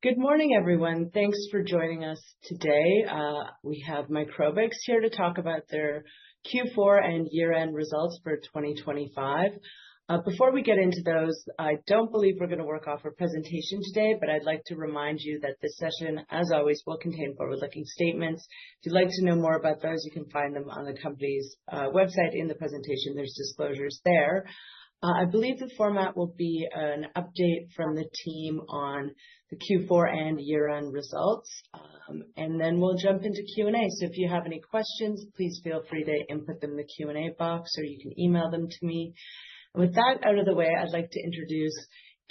Good morning, everyone. Thanks for joining us today. We have Microbix here to talk about their Q4 and year-end results for 2025. Before we get into those, I don't believe we're going to work off a presentation today, but I'd like to remind you that this session, as always, will contain forward-looking statements. If you'd like to know more about those, you can find them on the company's website in the presentation. There's disclosures there. I believe the format will be an update from the team on the Q4 and year-end results, and then we'll jump into Q&A. So if you have any questions, please feel free to input them in the Q&A box, or you can email them to me. And with that out of the way, I'd like to introduce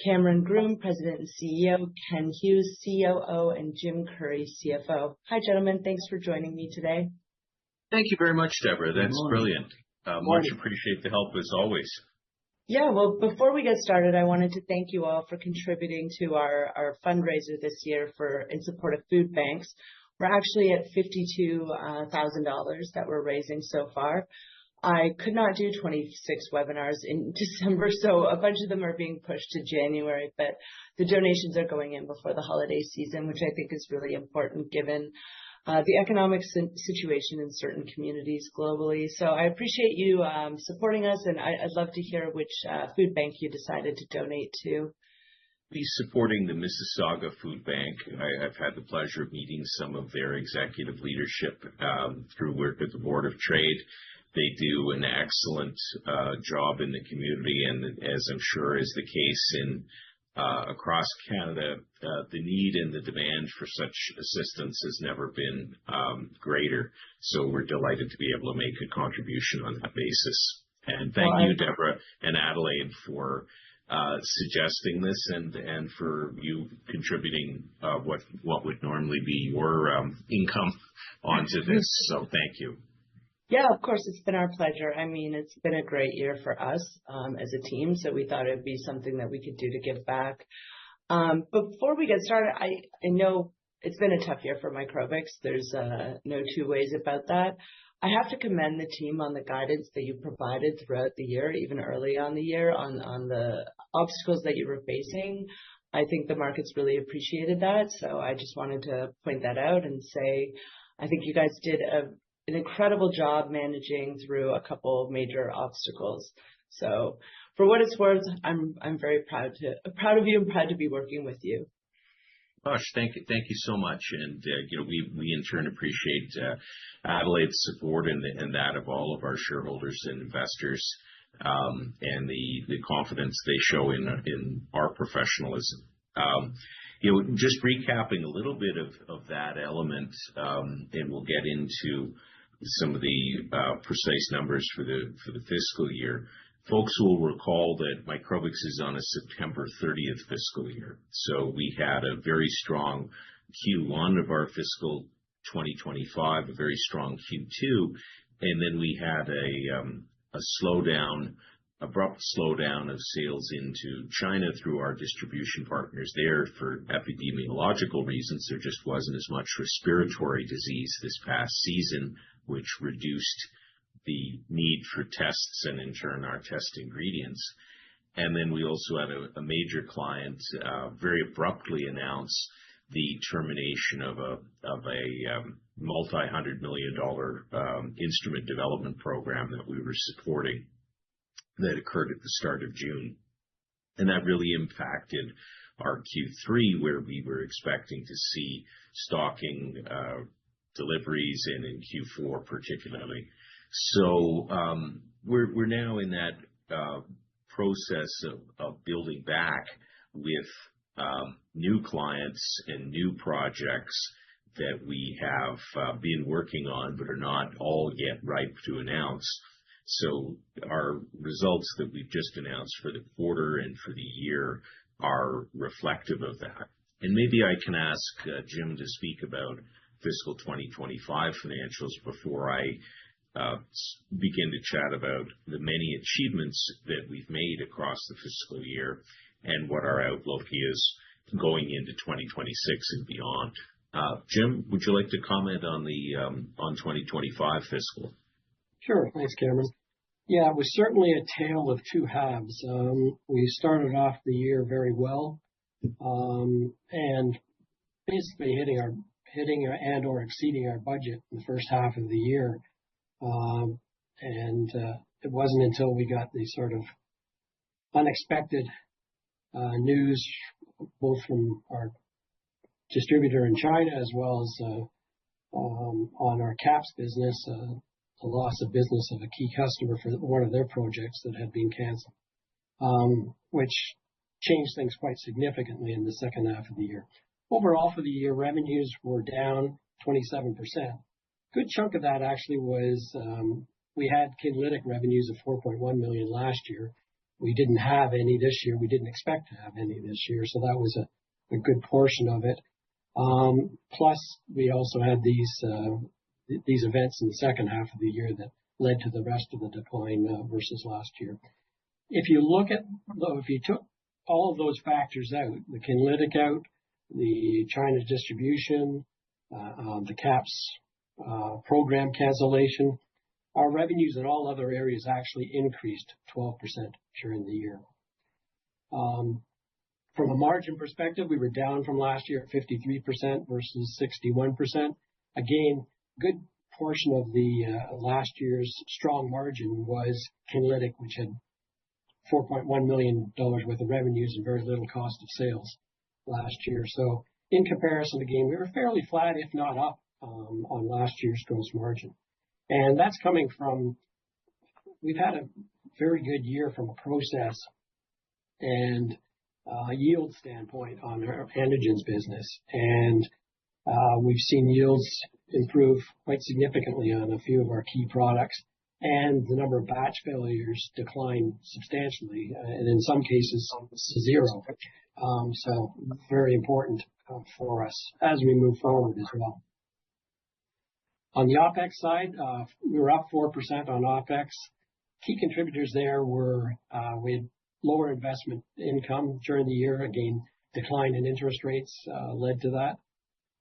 Cameron Groome, President and CEO, Ken Hughes, COO, and Jim Curry, CFO. Hi, gentlemen. Thanks for joining me today. Thank you very much, Deborah. That's brilliant. Much appreciate the help as always. Yeah, well, before we get started, I wanted to thank you all for contributing to our fundraiser this year in support of food banks. We're actually at $52,000 that we're raising so far. I could not do 26 webinars in December, so a bunch of them are being pushed to January, but the donations are going in before the holiday season, which I think is really important given the economic situation in certain communities globally. So I appreciate you supporting us, and I'd love to hear which food bank you decided to donate to. Be supporting the Mississauga Food Bank. I've had the pleasure of meeting some of their executive leadership through work at the Board of Trade. They do an excellent job in the community, and as I'm sure is the case in across Canada, the need and the demand for such assistance has never been greater. So we're delighted to be able to make a contribution on that basis. And thank you, Deborah and Adelaide, for suggesting this and for you contributing what would normally be your income onto this. So thank you. Yeah, of course, it's been our pleasure. I mean, it's been a great year for us as a team, so we thought it'd be something that we could do to give back. Before we get started, I know it's been a tough year for Microbix. There's no two ways about that. I have to commend the team on the guidance that you provided throughout the year, even early on the year, on the obstacles that you were facing. I think the markets really appreciated that, so I just wanted to point that out and say I think you guys did an incredible job managing through a couple of major obstacles. So for what it's worth, I'm very proud of you and proud to be working with you. Gosh, thank you so much. And we in turn appreciate Adelaide's support and that of all of our shareholders and investors, and the confidence they show in our professionalism. Just recapping a little bit of that element, and we'll get into some of the precise numbers for the fiscal year. Folks will recall that Microbix is on a September 30th fiscal year. So we had a very strong Q1 of our fiscal 2025, a very strong Q2, and then we had a abrupt slowdown of sales into China through our distribution partners there for epidemiological reasons. There just wasn't as much respiratory disease this past season, which reduced the need for tests and in turn our test ingredients. And then we also had a major client very abruptly announce the termination of a multi-$100 million instrument development program that we were supporting that occurred at the start of June. And that really impacted our Q3, where we were expecting to see stocking deliveries and in Q4 particularly. So we're now in that process of building back with new clients and new projects that we have been working on but are not all yet ripe to announce. So our results that we've just announced for the quarter and for the year are reflective of that. And maybe I can ask Jim to speak about fiscal 2025 financials before I begin to chat about the many achievements that we've made across the fiscal year and what our outlook is going into 2026 and beyond. Jim, would you like to comment on 2025 fiscal? Sure. Thanks, Cameron. Yeah, it was certainly a tale of two halves. We started off the year very well, and basically hitting and or exceeding our budget in the first half of the year. It wasn't until we got the sort of unexpected news, both from our distributor in China as well as on our caps business, the loss of business of a key customer for one of their projects that had been canceled, which changed things quite significantly in the second half of the year. Overall, for the year, revenues were down 27%. Good chunk of that actually was we had Kinlytic revenues of $4.1 million last year. We didn't have any this year. We didn't expect to have any this year, so that was a good portion of it. Plus, we also had these events in the second half of the year that led to the rest of the decline versus last year. If you took all of those factors out, the Kinlytic out, the China distribution, the caps program cancellation, our revenues in all other areas actually increased 12% during the year. From a margin perspective, we were down from last year at 53% versus 61%. Again, good portion of the last year's strong margin was Kinlytic, which had $4.1 million worth of revenues and very little cost of sales last year. So in comparison, again, we were fairly flat, if not up, on last year's gross margin. And that's coming from, we've had a very good year from a process and yield standpoint on our antigens business. And we've seen yields improve quite significantly on a few of our key products, and the number of batch failures decline substantially, and in some cases to zero. So very important for us as we move forward as well. On the OPEX side, we were up 4% on OPEX. Key contributors there were we had lower investment income during the year. Again, decline in interest rates led to that.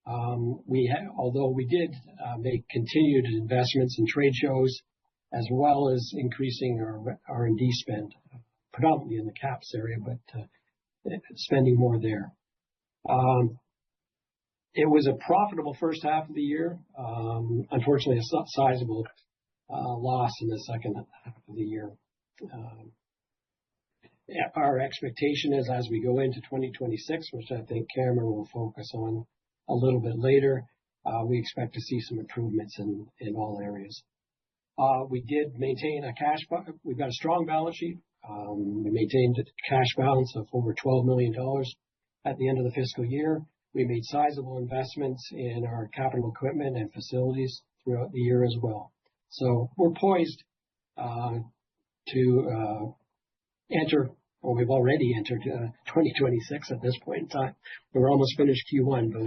Although we did make continued investments in trade shows, as well as increasing our R&D spend, predominantly in the caps area, but spending more there. It was a profitable first half of the year. Unfortunately, a sizable loss in the second half of the year. Our expectation is as we go into 2026, which I think Cameron will focus on a little bit later, we expect to see some improvements in all areas. We did maintain we've got a strong balance sheet. We maintained a cash balance of over $12 million at the end of the fiscal year. We made sizable investments in our capital equipment and facilities throughout the year as well. So we're poised to enter, or we've already entered 2026 at this point in time. We're almost finished Q1, but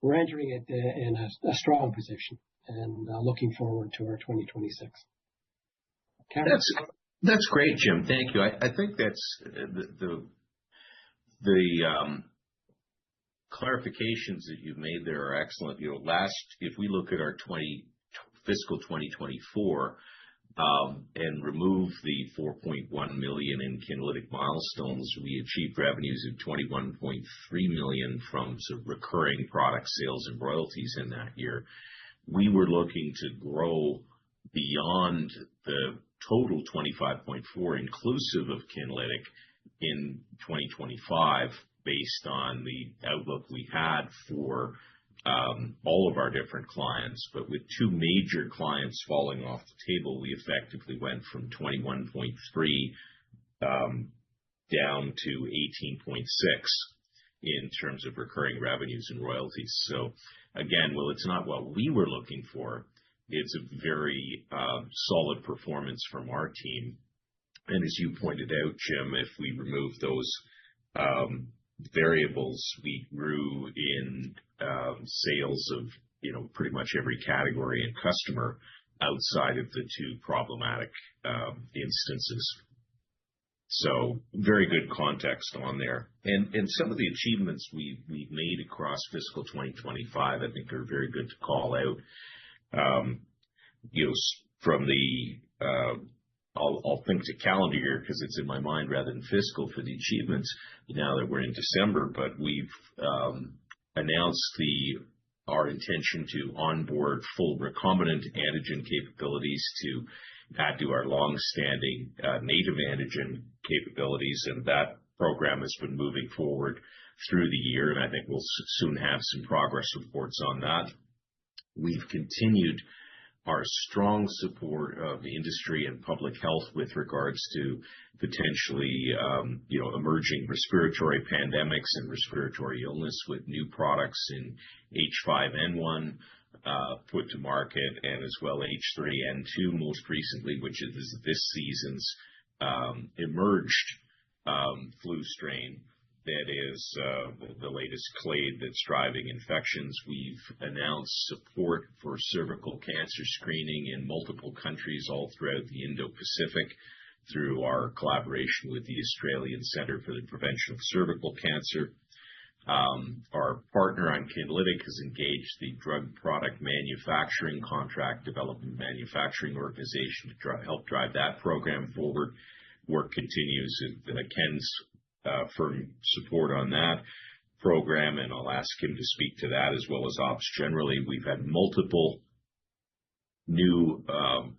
we're entering it in a strong position and looking forward to our 2026. Cameron? That's great, Jim. Thank you. I think that's the clarifications that you've made there are excellent. If we look at our fiscal 2024 and remove the $4.1 million in Kinlytic milestones, we achieved revenues of $21.3 million from sort of recurring product sales and royalties in that year. We were looking to grow beyond the total 25.4 inclusive of Kinlytic in 2025 based on the outlook we had for all of our different clients. But with two major clients falling off the table, we effectively went from 21.3 down to 18.6 in terms of recurring revenues and royalties. So again, well, it's not what we were looking for. It's a very solid performance from our team. And as you pointed out, Jim, if we remove those variables, we grew in sales of pretty much every category and customer outside of the two problematic instances. So very good context on there. And some of the achievements we've made across fiscal 2025, I think, are very good to call out. From the I'll think to calendar year because it's in my mind rather than fiscal for the achievements now that we're in December, but we've announced our intention to onboard full recombinant antigen capabilities to add to our long-standing native antigen capabilities, and that program has been moving forward through the year, and I think we'll soon have some progress reports on that. We've continued our strong support of the industry and public health with regards to potentially, emerging respiratory pandemics and respiratory illness with new products in H5N1 put to market, and as well H3N2 most recently, which is this season's emerged flu strain that is the latest clade that's driving infections. We've announced support for cervical cancer screening in multiple countries all throughout the Indo-Pacific through our collaboration with the Australian Centre for the Prevention of Cervical Cancer. Our partner on Kinlytic has engaged the Drug Product Manufacturing Contract Development Manufacturing Organization to help drive that program forward. Work continues. Ken's firm support on that program, and I'll ask him to speak to that as well as ops generally. We've had multiple new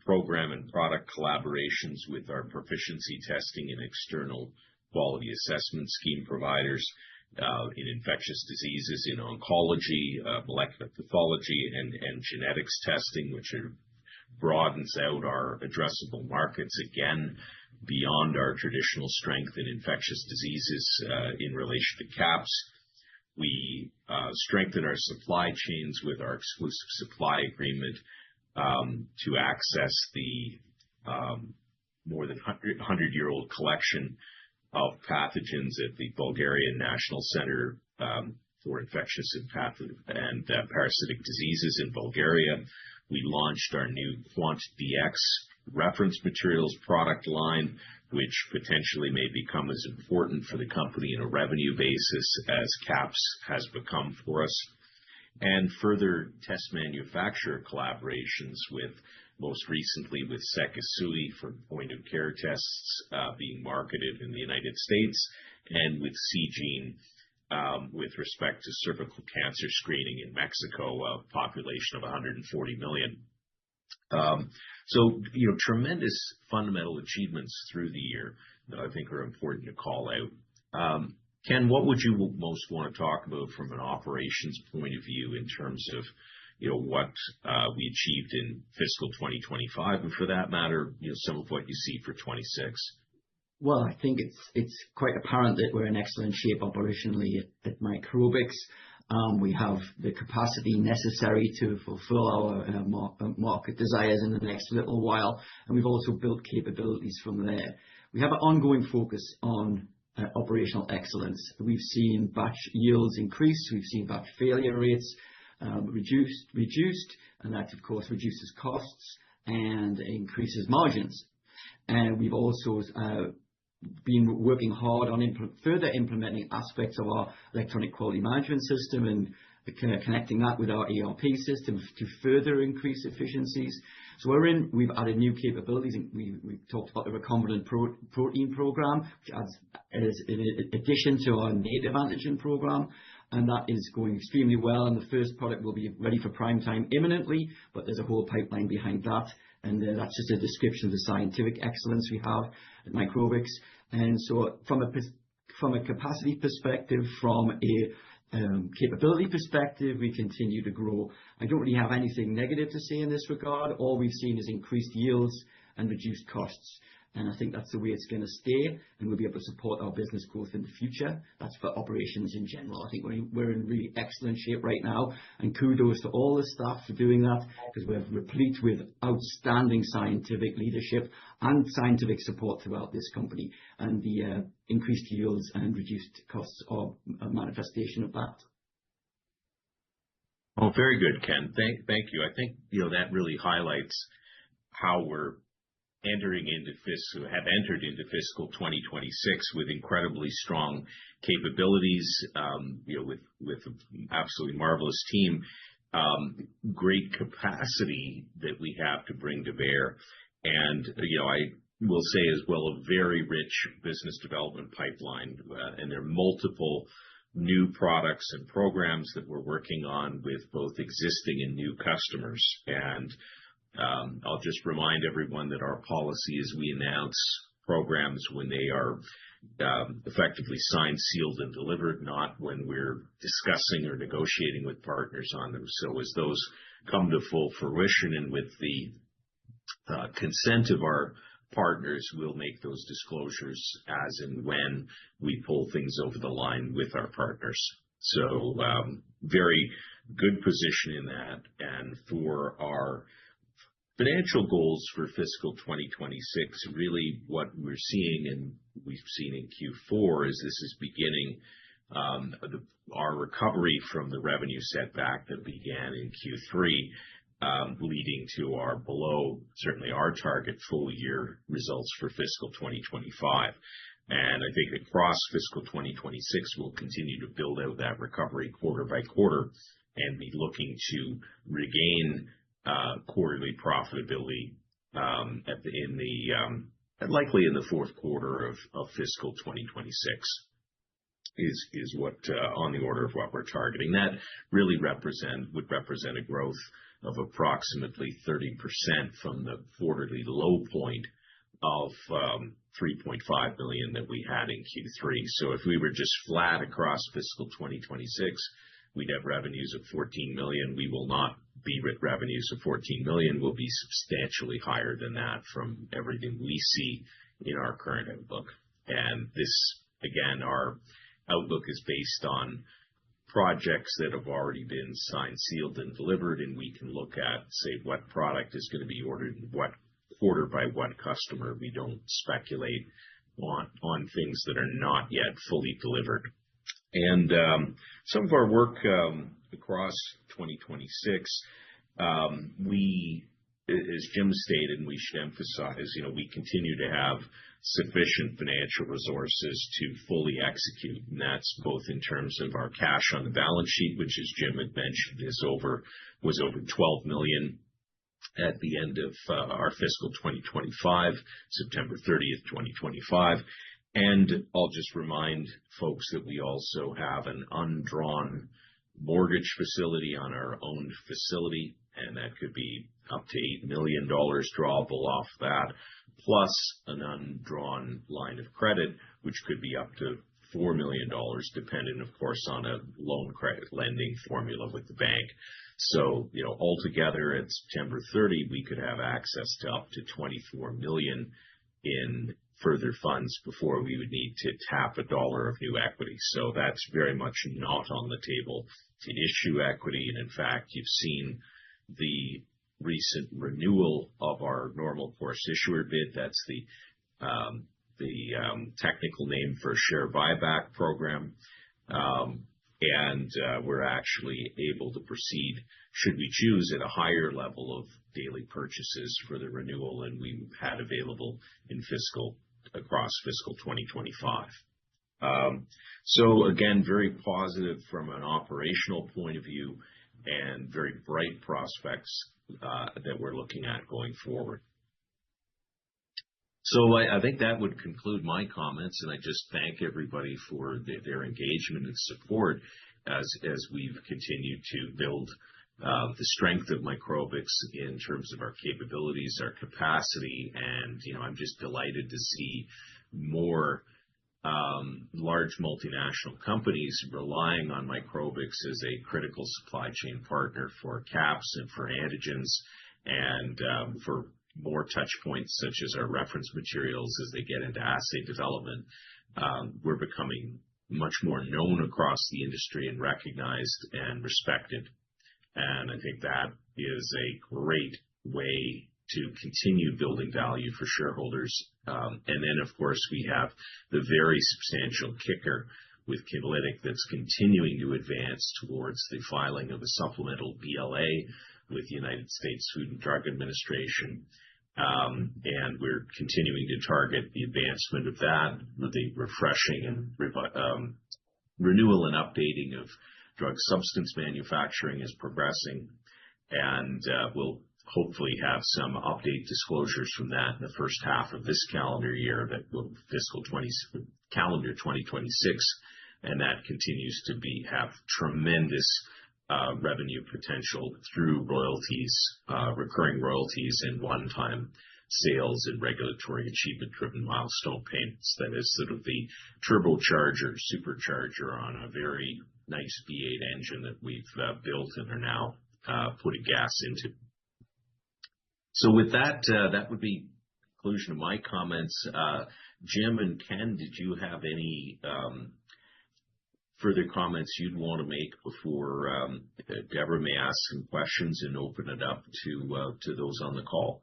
program and product collaborations with our proficiency testing and external quality assessment scheme providers in infectious diseases, in oncology, molecular pathology, and genetics testing, which broadens out our addressable markets again beyond our traditional strength in infectious diseases in relation to QAPs. We strengthen our supply chains with our exclusive supply agreement to access the more than 100-year-old collection of pathogens at the Bulgarian National Center for Infectious and Parasitic Diseases in Bulgaria. We launched our new QuantDx reference materials product line, which potentially may become as important for the company in a revenue basis as QAPs has become for us. And further test manufacturer collaborations with, most recently with Sekisui for point-of-care tests being marketed in the United States, and with Seegene with respect to cervical cancer screening in Mexico, a population of 140 million. Tremendous fundamental achievements through the year that I think are important to call out. Ken, what would you most want to talk about from an operations point of view in terms of what we achieved in fiscal 2025, and for that matter, some of what you see for 26? Well, I think it's quite apparent that we're in excellent shape operationally at Microbix. We have the capacity necessary to fulfill our market desires in the next little while, and we've also built capabilities from there. We have an ongoing focus on operational excellence. We've seen batch yields increase. We've seen batch failure rates reduced, and that, of course, reduces costs and increases margins. And we've also been working hard on further implementing aspects of our electronic quality management system and connecting that with our ERP system to further increase efficiencies. So we've added new capabilities. We've talked about the recombinant protein program, which adds in addition to our native antigen program, and that is going extremely well. And the first product will be ready for prime time imminently, but there's a whole pipeline behind that. And that's just a description of the scientific excellence we have at Microbix. And so from a capacity perspective, from a capability perspective, we continue to grow. I don't really have anything negative to say in this regard. All we've seen is increased yields and reduced costs. And I think that's the way it's going to stay, and we'll be able to support our business growth in the future. That's for operations in general. I think we're in really excellent shape right now, and kudos to all the staff for doing that, because we're replete with outstanding scientific leadership and scientific support throughout this company, and the increased yields and reduced costs are a manifestation of that. Oh, very good, Ken. Thank you. I think that really highlights how we're have entered into fiscal 2026 with incredibly strong capabilities, with an absolutely marvelous team, great capacity that we have to bring to bear, and I will say as well a very rich business development pipeline, and there are multiple new products and programs that we're working on with both existing and new customers. And I'll just remind everyone that our policy is we announce programs when they are effectively signed, sealed, and delivered, not when we're discussing or negotiating with partners on them. So as those come to full fruition and with the consent of our partners, we'll make those disclosures as and when we pull things over the line with our partners. So very good position in that. And for our financial goals for fiscal 2026, really what we're seeing and we've seen in Q4 is this is beginning our recovery from the revenue setback that began in Q3, leading to our below, certainly our target full year results for fiscal 2025. And I think across fiscal 2026, we'll continue to build out that recovery quarter by quarter and be looking to regain quarterly profitability likely in the fourth quarter of fiscal 2026 is what on the order of what we're targeting. That really would represent a growth of approximately 30% from the quarterly low point of 3.5 million that we had in Q3. So if we were just flat across fiscal 2026, we'd have revenues of 14 million. We will not be with revenues of 14 million. We'll be substantially higher than that from everything we see in our current outlook. And this, again, our outlook is based on projects that have already been signed, sealed, and delivered, and we can look at, say, what product is going to be ordered in what quarter by what customer. We don't speculate on things that are not yet fully delivered. And some of our work across 2026 as Jim stated, and we should emphasize, we continue to have sufficient financial resources to fully execute. And that's both in terms of our cash on the balance sheet, which, as Jim had mentioned, was over 12 million at the end of our fiscal 2025, September 30th, 2025. And I'll just remind folks that we also have an undrawn mortgage facility on our owned facility, and that could be up to $8 million drawable off that, plus an undrawn line of credit, which could be up to $4 million, dependent, of course, on a loan credit lending formula with the bank. So, altogether at September 30, we could have access to up to 24 million in further funds before we would need to tap $1 of new equity. So that's very much not on the table to issue equity. And in fact, you've seen the recent renewal of our normal course issuer bid. That's the technical name for a share buyback program. And we're actually able to proceed, should we choose, at a higher level of daily purchases for the renewal than we had available across fiscal 2025. So again, very positive from an operational point of view and very bright prospects that we're looking at going forward. So I think that would conclude my comments, and I just thank everybody for their engagement and support as we've continued to build the strength of Microbix in terms of our capabilities, our capacity, and I'm just delighted to see more large multinational companies relying on Microbix as a critical supply chain partner for caps and for antigens and for more touch points such as our reference materials as they get into assay development. We're becoming much more known across the industry and recognized and respected. And I think that is a great way to continue building value for shareholders. And then, of course, we have the very substantial kicker with Kinlytic that's continuing to advance towards the filing of a supplemental BLA with the United States Food and Drug Administration. And we're continuing to target the advancement of that, the refreshing and renewal and updating of drug substance manufacturing is progressing. And we'll hopefully have some update disclosures from that in the first half of this calendar year, calendar 2026, and that continues to have tremendous revenue potential through royalties, recurring royalties, and one-time sales and regulatory achievement-driven milestone payments. That is sort of the turbocharger, supercharger on a very nice V8 engine that we've built and are now putting gas into. So with that, that would be the conclusion of my comments. Jim and Ken, did you have any further comments you'd want to make before Deborah may ask some questions and open it up to those on the call?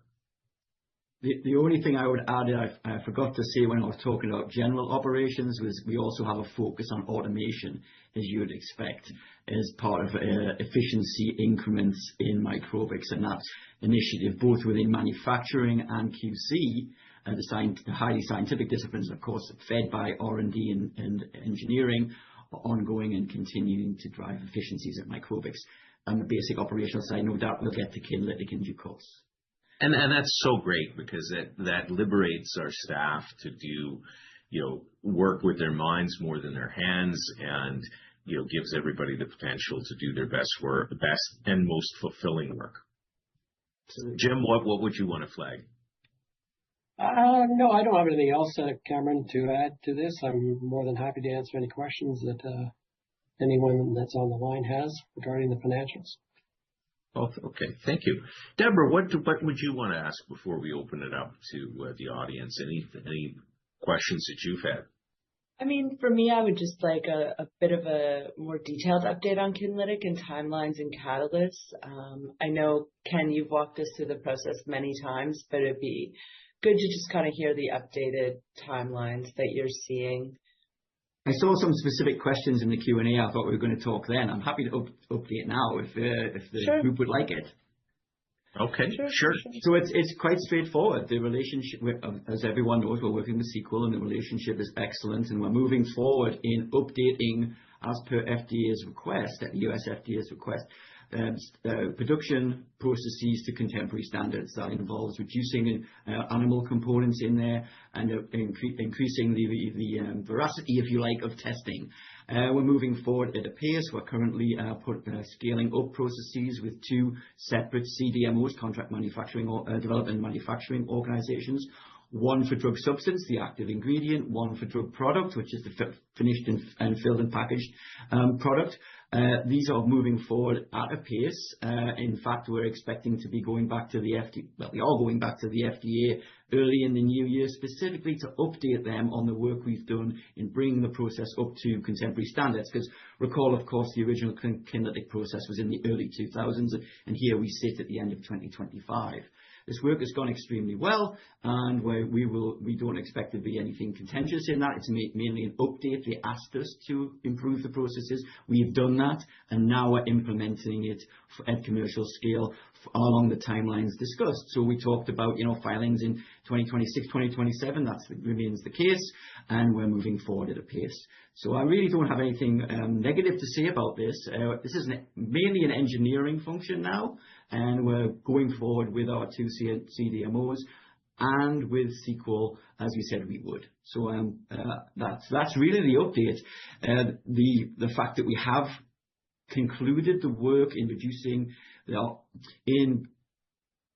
The only thing I would add, I forgot to say when I was talking about general operations, was we also have a focus on automation, as you would expect, as part of efficiency increments in Microbix. And that initiative, both within manufacturing and QC, the highly scientific disciplines, of course, fed by R&D and engineering, are ongoing and continuing to drive efficiencies at Microbix. And the basic operational side, no doubt we'll get to Kinlytic in due course. And that's so great, because that liberates our staff to do, work with their minds more than their hands, and, gives everybody the potential to do their best work, the best and most fulfilling work. So, Jim, what would you want to flag? No, I don't have anything else, Cameron, to add to this. I'm more than happy to answer any questions that anyone that's on the line has regarding the financials. Oh, okay. Thank you. Deborah, what would you want to ask before we open it up to the audience? Any questions that you've had? I mean, for me, I would just like a bit of a more detailed update on Kinlytic and timelines and catalysts. I know, Ken, you've walked us through the process many times, but it'd be good to just kind of hear the updated timelines that you're seeing. I saw some specific questions in the Q&A. I thought we were going to talk then. I'm happy to update now if the group would like it. Okay, sure. So it's quite straightforward. The relationship, as everyone knows, we're working with Sequel, and the relationship is excellent, and we're moving forward in updating, as per FDA's request, the US FDA's request, production processes to contemporary standards. That involves reducing animal components in there and increasing the veracity, if you like, of testing. We're moving forward at a pace. We're currently scaling up processes with 2 separate CDMOs, contract manufacturing development and manufacturing organizations. One for drug substance, the active ingredient, one for drug product, which is the finished and filled and packaged product. These are moving forward at a pace. In fact, we're expecting to be going back to the FDA. Well, we are going back to the FDA early in the new year, specifically to update them on the work we've done in bringing the process up to contemporary standards. Because recall, of course, the original Kinlytic process was in the early 2000s, and here we sit at the end of 2025. This work has gone extremely well, and we don't expect there to be anything contentious in that. It's mainly an update. They asked us to improve the processes. We've done that, and now we're implementing it at commercial scale along the timelines discussed. So we talked about, filings in 2026, 2027. That remains the case, and we're moving forward at a pace. So I really don't have anything negative to say about this. This is mainly an engineering function now, and we're going forward with our 2 CDMOs and with Sequel, as we said we would. So that's really the update. The fact that we have concluded the work in in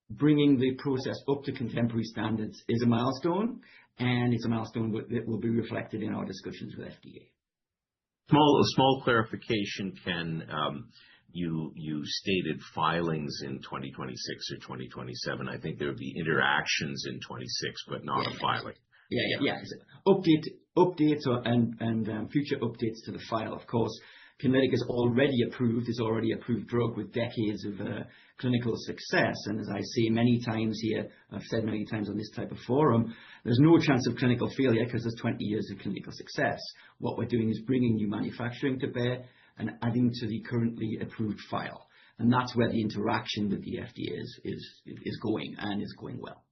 bringing the process up to contemporary standards is a milestone, and it's a milestone that will be reflected in our discussions with FDA. Small clarification, Ken. You stated filings in 2026 or 2027. I think there would be interactions in 26, but not a filing. Yeah. Updates and future updates to the file, of course. Kinlytic is already approved drug with decades of clinical success. And as I say many times here, I've said many times on this type of forum, there's no chance of clinical failure because there's 20 years of clinical success. What we're doing is bringing new manufacturing to bear and adding to the currently approved file. And that's where the interaction with the FDA is going, and is going well.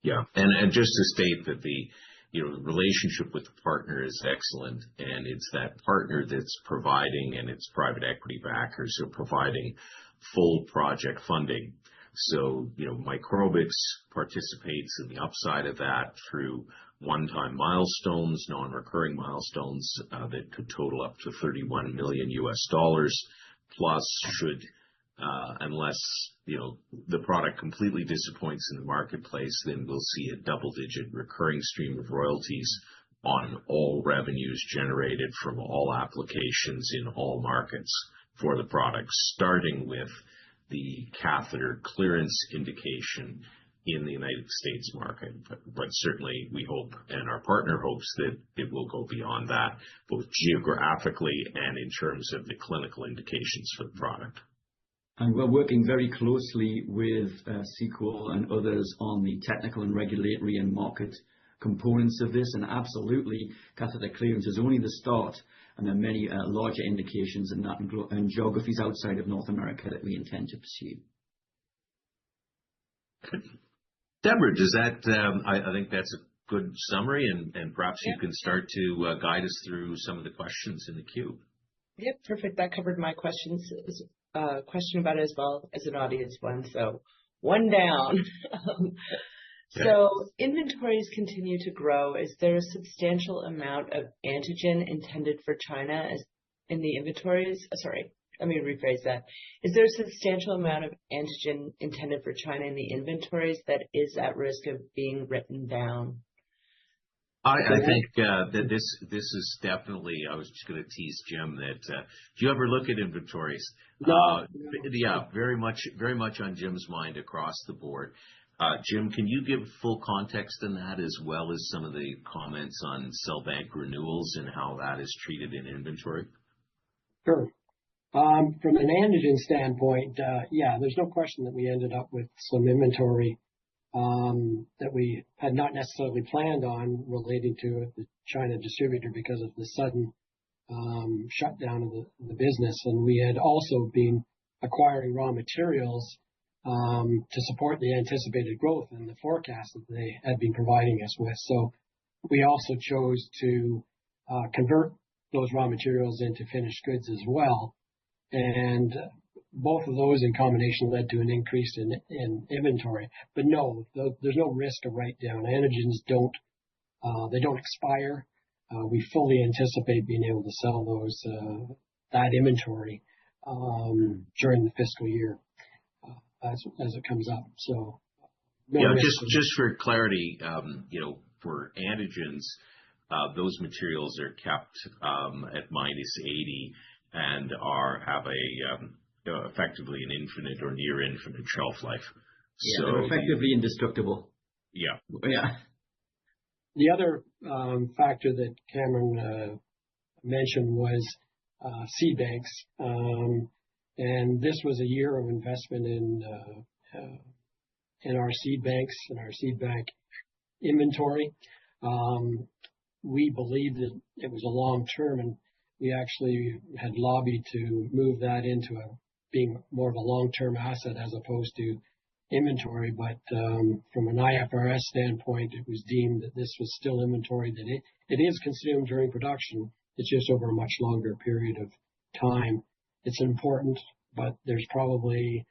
Yeah. And just to state that the relationship with the partner is excellent, and it's that partner that's providing, and it's private equity backers who are providing full project funding. So, Microbix participates in the upside of that through one-time milestones, non-recurring milestones that could total up to $31 million US. Plus, should unless the product completely disappoints in the marketplace, then we'll see a double-digit recurring stream of royalties on all revenues generated from all applications in all markets for the product, starting with the catheter clearance indication in the United States market. But certainly we hope, and our partner hopes, that it will go beyond that, both geographically and in terms of the clinical indications for the product. And we're working very closely with Sequel and others on the technical and regulatory and market components of this. And absolutely, catheter clearance is only the start, and there are many larger indications in that and geographies outside of North America that we intend to pursue. Deborah, does that? I think that's a good summary, and perhaps you can start to guide us through some of the questions in the queue. Yep, perfect. That covered my questions. Question about it as well as an audience one. So one down. So inventories continue to grow. Is there a substantial amount of antigen intended for China in the inventories? Sorry, let me rephrase that. Is there a substantial amount of antigen intended for China in the inventories that is at risk of being written down? I think that this is definitely, I was just going to tease Jim that, do you ever look at inventories? No. Yeah, very much on Jim's mind across the board. Jim, can you give full context in that, as well as some of the comments on cell bank renewals and how that is treated in inventory? Sure. From an antigen standpoint, there's no question that we ended up with some inventory that we had not necessarily planned on relating to the China distributor because of the sudden shutdown of the business. And we had also been acquiring raw materials to support the anticipated growth and the forecast that they had been providing us with. So we also chose to convert those raw materials into finished goods as well. And both of those in combination led to an increase in inventory. But no, there's no risk of write-down. Antigens don't expire. We fully anticipate being able to sell that inventory during the fiscal year as it comes up. So no risk. Just for clarity, for antigens, those materials are kept at -80 and have effectively an infinite or near infinite shelf life. Yeah, so they're effectively indestructible. Yeah. Yeah. The other factor that Cameron mentioned was seed banks. And this was a year of investment in our seed banks and our seed bank inventory. We believed that it was a long term, and we actually had lobbied to move that into being more of a long-term asset as opposed to inventory. But from an IFRS standpoint, it was deemed that this was still inventory, that it is consumed during production. It's just over a much longer period of time. It's important, but there's probably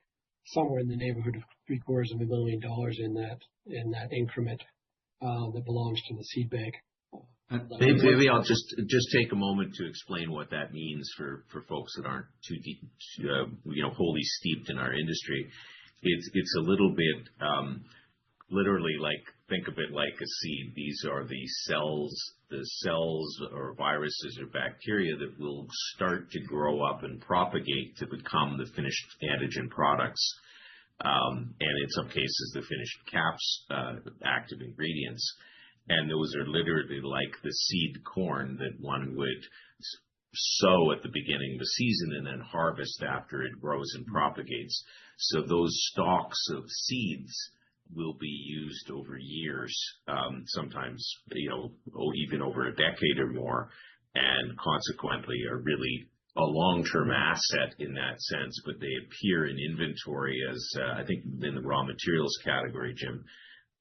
somewhere in the neighborhood of $750,000 in that increment that belongs to the seed bank. Maybe I'll just take a moment to explain what that means for folks that aren't too deep, wholly steeped in our industry. It's a little bit literally like, think of it like a seed. These are the cells or viruses or bacteria that will start to grow up and propagate to become the finished antigen products. And in some cases, the finished caps, active ingredients. And those are literally like the seed corn that one would sow at the beginning of the season and then harvest after it grows and propagates. So those stalks of seeds will be used over years, sometimes, even over a decade or more, and consequently are really a long-term asset in that sense. But they appear in inventory as, I think, in the raw materials category, Jim.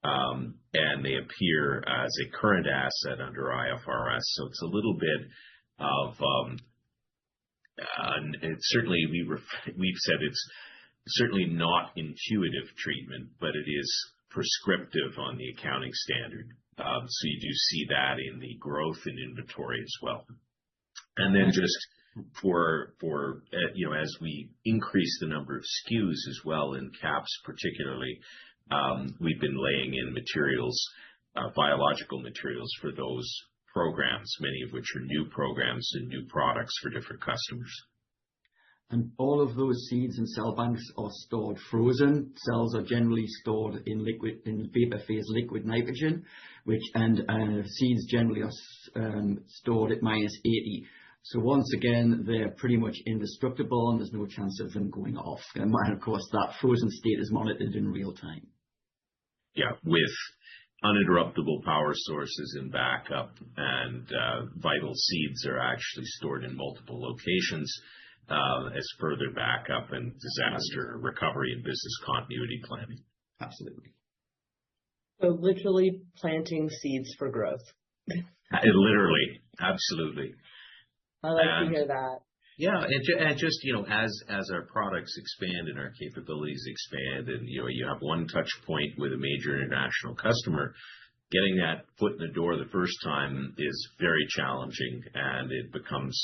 And they appear as a current asset under IFRS. So it's a little bit of, certainly we've said it's certainly not intuitive treatment, but it is prescriptive on the accounting standard. So you do see that in the growth in inventory as well. And then just for as we increase the number of SKUs as well in caps particularly, we've been laying in materials, biological materials for those programs, many of which are new programs and new products for different customers. And all of those seeds and cell banks are stored frozen. Cells are generally stored in vapor phase liquid nitrogen, and seeds generally are stored at -80. So once again, they're pretty much indestructible, and there's no chance of them going off. And of course, that frozen state is monitored in real time. Yeah, with uninterruptible power sources and backup, and vital seeds are actually stored in multiple locations as further backup and disaster recovery and business continuity planning. Absolutely. So literally planting seeds for growth. Literally, absolutely. I like to hear that. Yeah, and just as our products expand and our capabilities expand, and you have one touch point with a major international customer, getting that foot in the door the first time is very challenging, and it becomes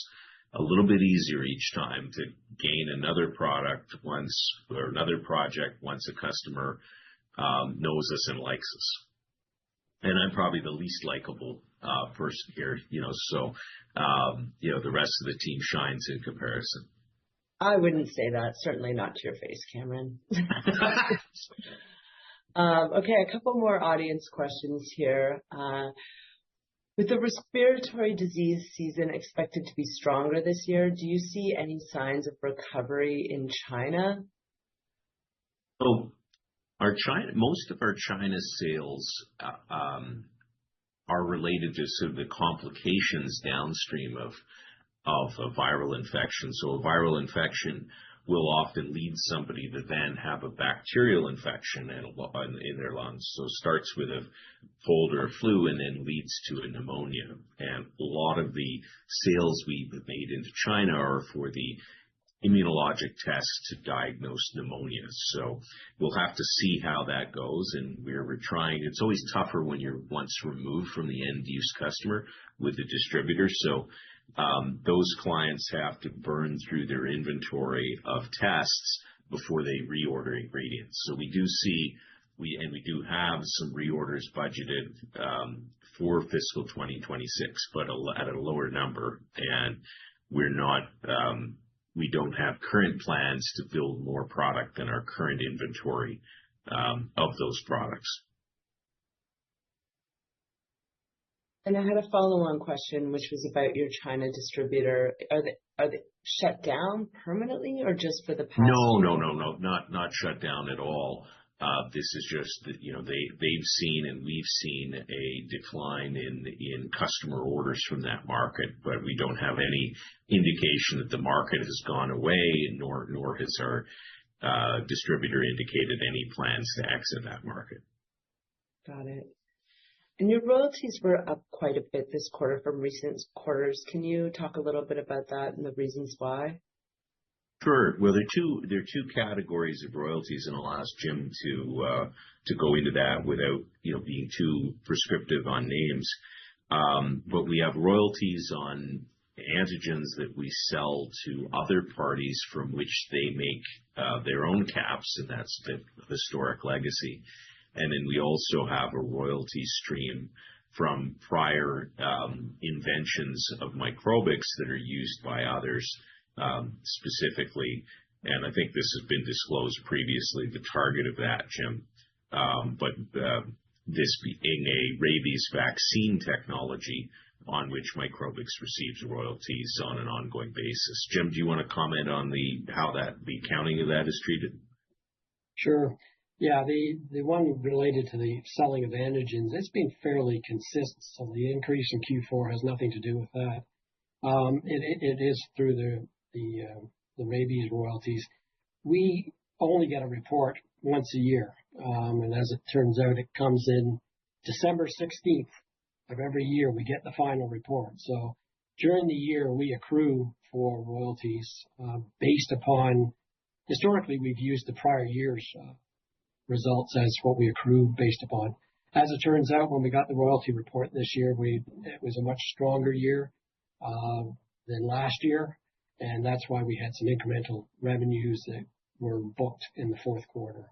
a little bit easier each time to gain another product or another project once a customer knows us and likes us. And I'm probably the least likable person here, so the rest of the team shines in comparison. I wouldn't say that. Certainly not to your face, Cameron. Okay, a couple more audience questions here. With the respiratory disease season expected to be stronger this year, do you see any signs of recovery in China? Oh, most of our China sales are related to sort of the complications downstream of a viral infection. So a viral infection will often lead somebody to then have a bacterial infection in their lungs. So it starts with a cold or a flu and then leads to a pneumonia. And a lot of the sales we've made into China are for the immunologic tests to diagnose pneumonia. So we'll have to see how that goes. And we're trying. It's always tougher when you're once removed from the end use customer with the distributor. So those clients have to burn through their inventory of tests before they reorder ingredients. So we do have some reorders budgeted for fiscal 2026, but at a lower number. And we don't have current plans to build more product than our current inventory of those products. And I had a follow-on question, which was about your China distributor. Are they shut down permanently or just for the past? No, not shut down at all. This is just that, they've seen and we've seen a decline in customer orders from that market, but we don't have any indication that the market has gone away, nor has our distributor indicated any plans to exit that market. Got it. And your royalties were up quite a bit this quarter from recent quarters. Can you talk a little bit about that and the reasons why? Sure. Well, there are two categories of royalties, and I'll ask Jim to go into that without being too prescriptive on names. But we have royalties on antigens that we sell to other parties from which they make their own caps, and that's the historic legacy. And then we also have a royalty stream from prior inventions of Microbix that are used by others specifically. And I think this has been disclosed previously, the target of that, Jim. But this being a rabies vaccine technology on which Microbix receives royalties on an ongoing basis. Jim, do you want to comment on how the accounting of that is treated? Sure. Yeah, the one related to the selling of antigens, it's been fairly consistent. So the increase in Q4 has nothing to do with that. It is through the rabies royalties. We only get a report once a year. And as it turns out, it comes in December 16th of every year. We get the final report. So during the year, we accrue for royalties based upon, historically, we've used the prior year's results as what we accrue based upon. As it turns out, when we got the royalty report this year, it was a much stronger year than last year, and that's why we had some incremental revenues that were booked in the fourth quarter.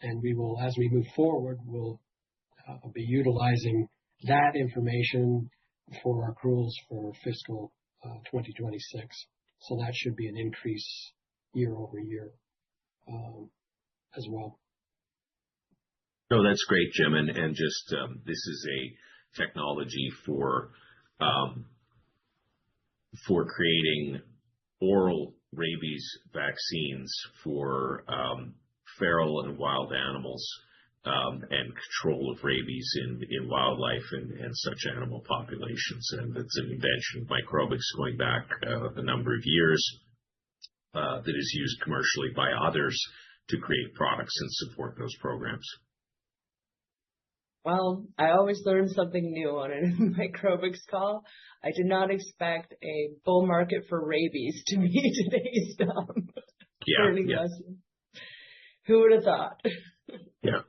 And we will, as we move forward, we'll be utilizing that information for our accruals for fiscal 2026. So that should be an increase year over year as well. No, that's great, Jim. And just this is a technology for creating oral rabies vaccines for feral and wild animals, and control of rabies in wildlife and such animal populations. And it's an invention of Microbix going back a number of years that is used commercially by others to create products and support those programs. Well, I always learn something new on a Microbix call. I did not expect a bull market for rabies to be today's learning lesson. Who would have thought? Yeah.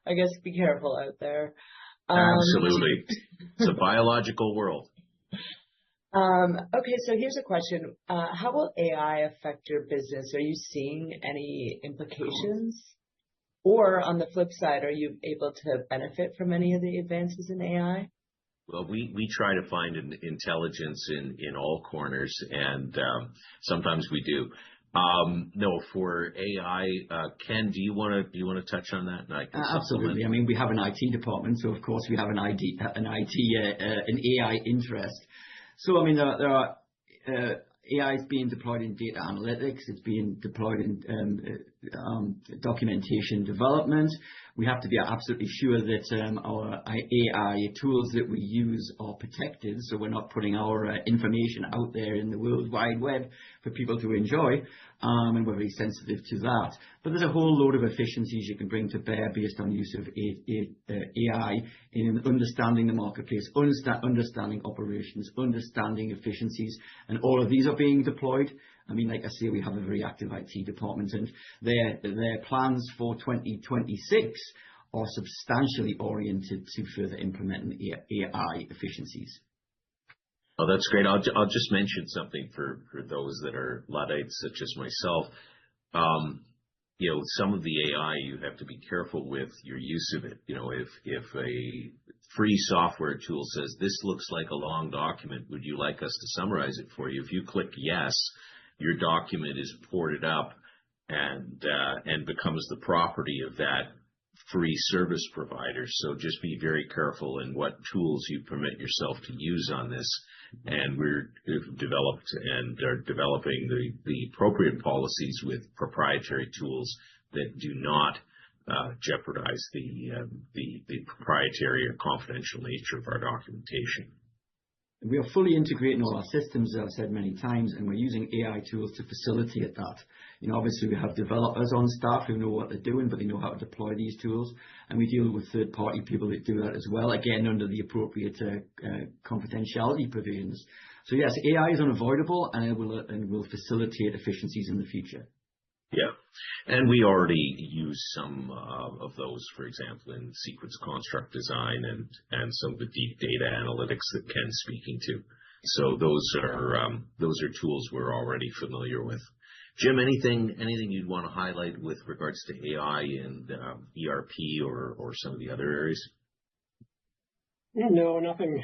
I guess be careful out there. Absolutely. It's a biological world. Okay, so here's a question. How will AI affect your business? Are you seeing any implications? Or on the flip side, are you able to benefit from any of the advances in AI? Well, we try to find intelligence in all corners, and sometimes we do. No, for AI, Ken, do you want to touch on that? And I can Absolutely. I mean, we have an IT department, so of course we have an AI interest. So I mean, there are AI is being deployed in data analytics. It's being deployed in documentation development. We have to be absolutely sure that our AI tools that we use are protected, so we're not putting our information out there in the World Wide Web for people to enjoy, and we're very sensitive to that. But there's a whole load of efficiencies you can bring to bear based on use of AI in understanding the marketplace, understanding operations, understanding efficiencies, and all of these are being deployed. I mean, like I say, we have a very active IT department, and their plans for 2026 are substantially oriented to further implementing AI efficiencies. Oh, that's great. I'll just mention something for those that are Luddites such as myself. Some of the AI, you have to be careful with your use of it. If a free software tool says, this looks like a long document, would you like us to summarize it for you? If you click yes, your document is ported up and becomes the property of that free service provider. So just be very careful in what tools you permit yourself to use on this. And we've developed and are developing the appropriate policies with proprietary tools that do not jeopardize the proprietary or confidential nature of our documentation. We are fully integrating all our systems, as I've said many times, and we're using AI tools to facilitate that. Obviously we have developers on staff who know what they're doing, but they know how to deploy these tools. And we deal with third-party people that do that as well, again, under the appropriate confidentiality provisions. So yes, AI is unavoidable, and it will facilitate efficiencies in the future. Yeah. And we already use some of those, for example, in sequence construct design and some of the deep data analytics that Ken's speaking to. So those are tools we're already familiar with. Jim, anything you'd want to highlight with regards to AI and ERP or some of the other areas? No, nothing.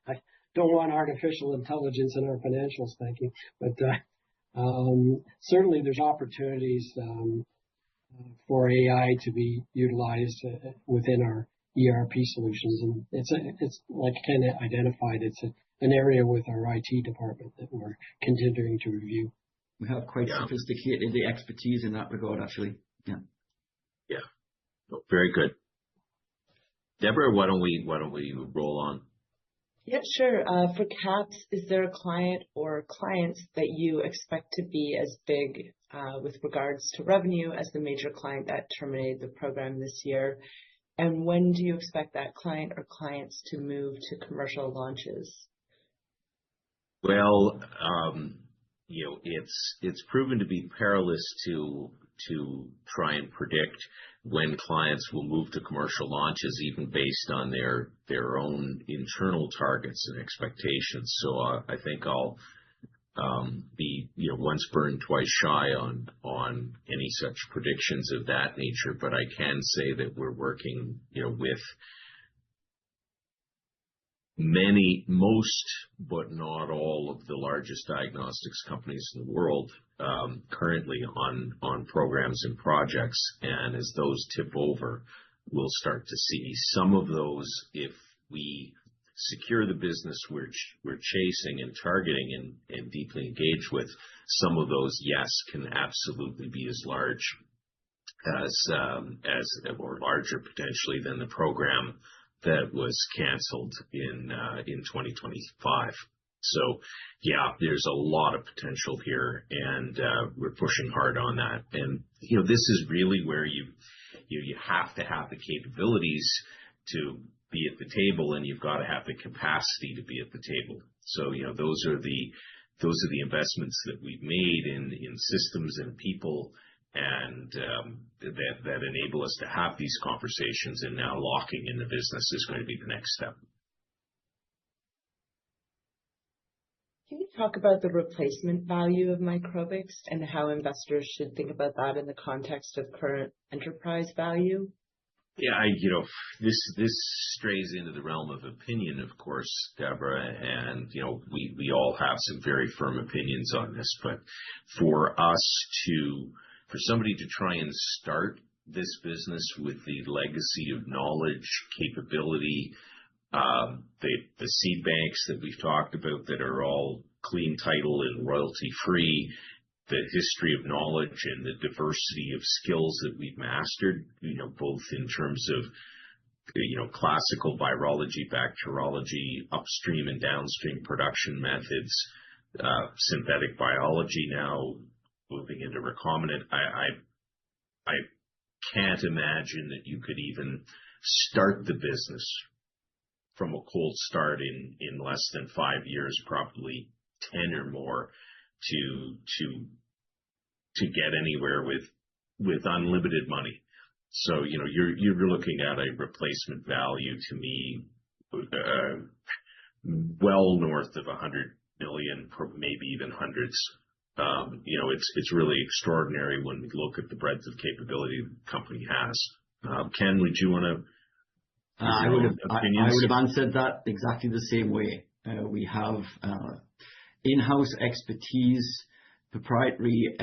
I don't want artificial intelligence in our financials, thank you. But certainly there's opportunities for AI to be utilized within our ERP solutions. And it's like Ken identified, it's an area with our IT department that we're continuing to review. We have quite sophisticated expertise in that regard, actually. Yeah. Yeah. Oh, very good. Deborah, why don't we roll on? Yeah, sure. For CAPS, is there a client or clients that you expect to be as big with regards to revenue as the major client that terminated the program this year? And when do you expect that client or clients to move to commercial launches? Well, it's proven to be perilous to try and predict when clients will move to commercial launches, even based on their own internal targets and expectations. So I think I'll be once burned, twice shy on any such predictions of that nature. But I can say that we're working with most, but not all of the largest diagnostics companies in the world currently on programs and projects. And as those tip over, we'll start to see some of those, if we secure the business we're chasing and targeting and deeply engaged with, some of those, yes, can absolutely be as large as or larger potentially than the program that was canceled in 2025. So yeah, there's a lot of potential here, and we're pushing hard on that. And this is really where you have to have the capabilities to be at the table, and you've got to have the capacity to be at the table. So those are the investments that we've made in systems and people, and that enable us to have these conversations. And now locking in the business is going to be the next step. Can you talk about the replacement value of Microbix and how investors should think about that in the context of current enterprise value? Yeah, this strays into the realm of opinion, of course, Deborah, and we all have some very firm opinions on this. But for somebody to try and start this business with the legacy of knowledge, capability, the seed banks that we've talked about that are all clean title and royalty free, the history of knowledge and the diversity of skills that we've mastered, both in terms of classical virology, bacteriology, upstream and downstream production methods, synthetic biology, now moving into recombinant. I can't imagine that you could even start the business from a cold start in less than 5 years, probably 10 or more, to get anywhere with unlimited money. So you're looking at a replacement value, to me, well north of 100 million, maybe even hundreds. It's really extraordinary when we look at the breadth of capability the company has. Ken, would you want to? I would have answered that exactly the same way. We have in-house expertise, proprietary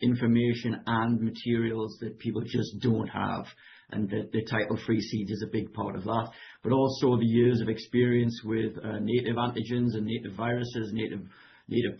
information and materials that people just don't have, and the title-free seeds is a big part of that. But also the years of experience with native antigens and native viruses, native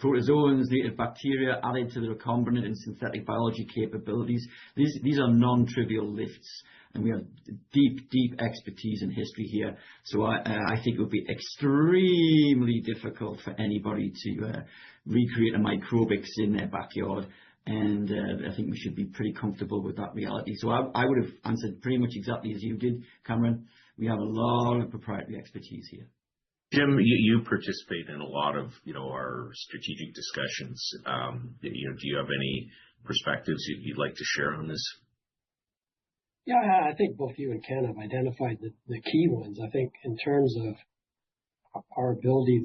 protozoans, native bacteria added to the recombinant and synthetic biology capabilities. These are non-trivial lifts, and we have deep expertise and history here. So I think it would be extremely difficult for anybody to recreate a Microbix in their backyard. And I think we should be pretty comfortable with that reality. So I would have answered pretty much exactly as you did, Cameron. We have a lot of proprietary expertise here. Jim, you participate in a lot of our strategic discussions. Do you have any perspectives you'd like to share on this? Yeah, I think both you and Ken have identified the key ones. I think in terms of our ability,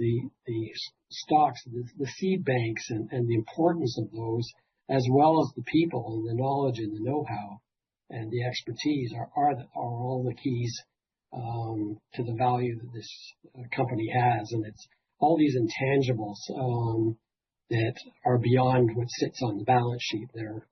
the stocks, the seed banks, and the importance of those, as well as the people and the knowledge and the know-how and the expertise, are all the keys to the value that this company has. And it's all these intangibles that are beyond what sits on the balance sheet. They're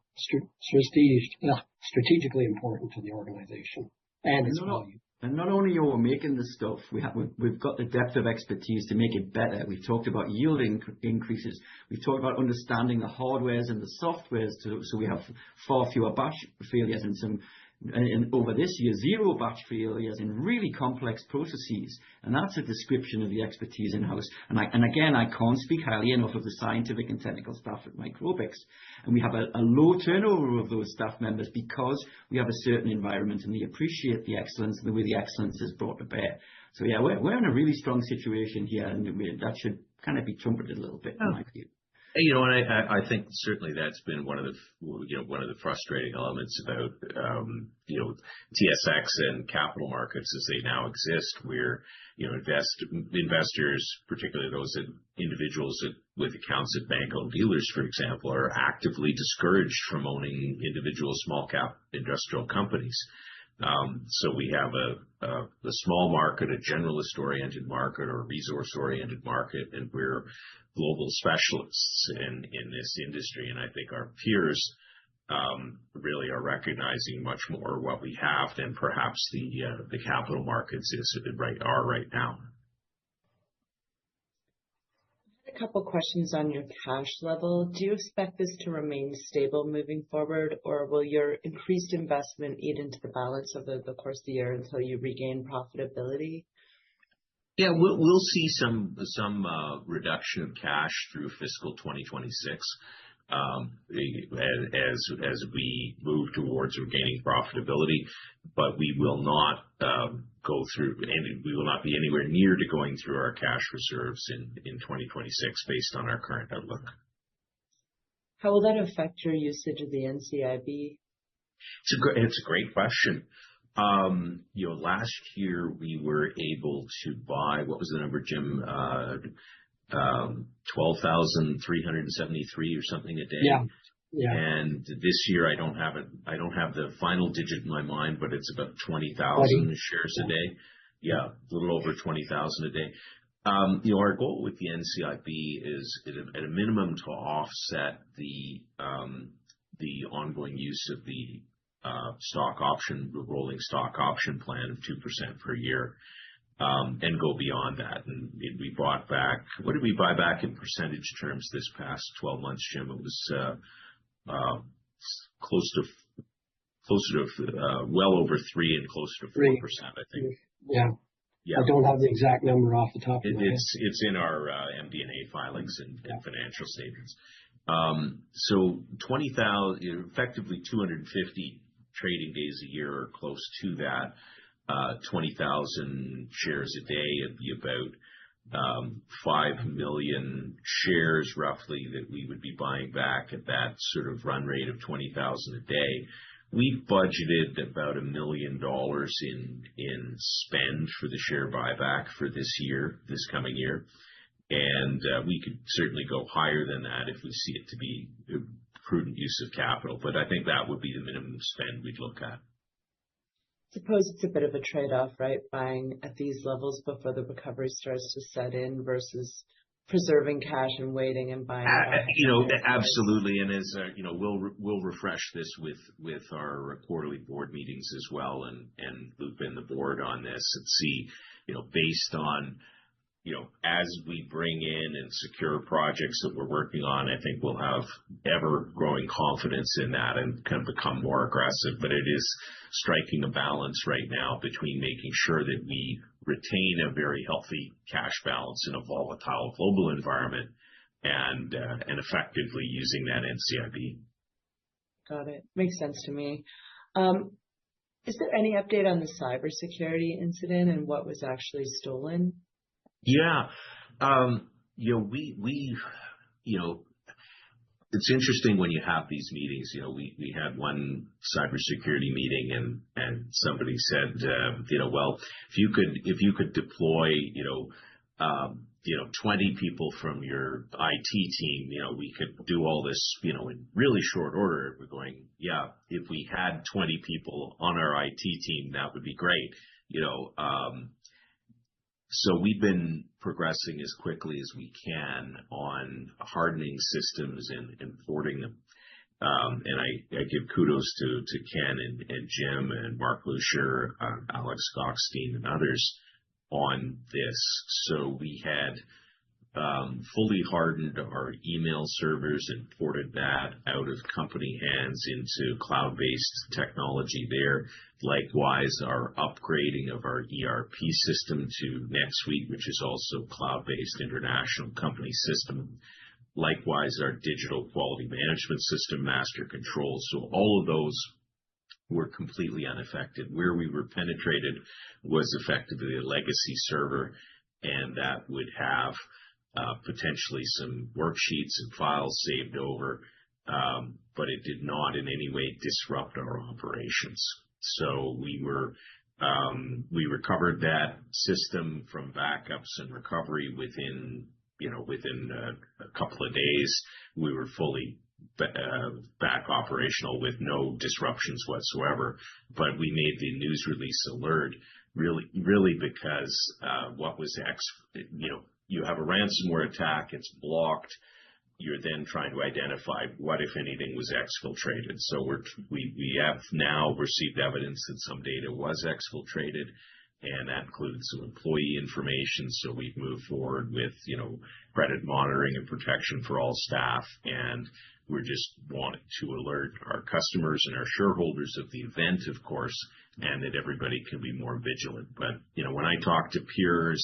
strategically important to the organization and its value. And not only are we making this stuff, we've got the depth of expertise to make it better. We've talked about yield increases. We've talked about understanding the hardwares and the softwares, so we have far fewer batch failures and over this year, 0 batch failures in really complex processes. And that's a description of the expertise in-house. And again, I can't speak highly enough of the scientific and technical staff at Microbix. And we have a low turnover of those staff members because we have a certain environment and they appreciate the excellence and the way the excellence is brought to bear. So yeah, we're in a really strong situation here, and that should kind of be trumpeted a little bit in my view. And I think certainly that's been one of the frustrating elements about TSX and capital markets as they now exist, where investors, particularly individuals with accounts at bank-owned dealers, for example, are actively discouraged from owning individual small cap industrial companies. So we have a small market, a generalist-oriented market, or a resource-oriented market, and we're global specialists in this industry. And I think our peers really are recognizing much more what we have than perhaps the capital markets are right now. A couple questions on your cash level. Do you expect this to remain stable moving forward, or will your increased investment eat into the balance of the course of the year until you regain profitability? Yeah, we'll see some reduction of cash through fiscal 2026 as we move towards regaining profitability, but we will not we will not be anywhere near to going through our cash reserves in 2026 based on our current outlook. How will that affect your usage of the NCIB? It's a great question. Last year we were able to buy, what was the number, Jim? 12,373 or something a day. Yeah. And this year I don't have the final digit in my mind, but it's about 20,000 shares a day. Yeah, a little over 20,000 a day. Our goal with the NCIB is at a minimum to offset the ongoing use of the rolling stock option plan of 2% per year, and go beyond that. And we bought back, what did we buy back in percentage terms this past 12 months, Jim? It was close to well over 3 and close to 4%, I think. Yeah. Yeah. I don't have the exact number off the top of my head. It's in our MD&A filings and financial statements. So 20,000, effectively 250 trading days a year, or close to that. 20,000 shares a day, it'd be about 5 million shares roughly that we would be buying back at that sort of run rate of 20,000 a day. We've budgeted about $1 million in spend for the share buyback for this coming year. And we could certainly go higher than that if we see it to be a prudent use of capital. But I think that would be the minimum spend we'd look at. Suppose it's a bit of a trade-off, right? Buying at these levels before the recovery starts to set in versus preserving cash and waiting and buying. Absolutely. And as we'll refresh this with our quarterly board meetings as well, and loop in the board on this and see, based on, as we bring in and secure projects that we're working on, I think we'll have ever growing confidence in that and kind of become more aggressive. But it is striking a balance right now between making sure that we retain a very healthy cash balance in a volatile global environment and effectively using that NCIB. Got it. Makes sense to me. Is there any update on the cybersecurity incident and what was actually stolen? Yeah. It's interesting when you have these meetings. We had one cybersecurity meeting and somebody said, well, if you could deploy, 20 people from your IT team, we could do all this, in really short order. We're going, yeah, if we had 20 people on our IT team, that would be great. So we've been progressing as quickly as we can on hardening systems and porting them. And I give kudos to Ken and Jim and Mark Lucier, Alex Gockstein and others on this. So we had fully hardened our email servers and ported that out of company hands into cloud-based technology there. Likewise, our upgrading of our ERP system to NetSuite, which is also cloud-based international company system. Likewise, our digital quality management system, Master Control. So all of those were completely unaffected. Where we were penetrated was effectively a legacy server, and that would have potentially some worksheets and files saved over, but it did not in any way disrupt our operations. So we recovered that system from backups and recovery within a couple of days. We were fully back operational with no disruptions whatsoever. But we made the news release alert really because you have a ransomware attack, it's blocked. You're then trying to identify what, if anything, was exfiltrated. So we have now received evidence that some data was exfiltrated, and that includes some employee information. So we've moved forward with, credit monitoring and protection for all staff. And we're just wanting to alert our customers and our shareholders of the event, of course, and that everybody can be more vigilant. But, when I talk to peers,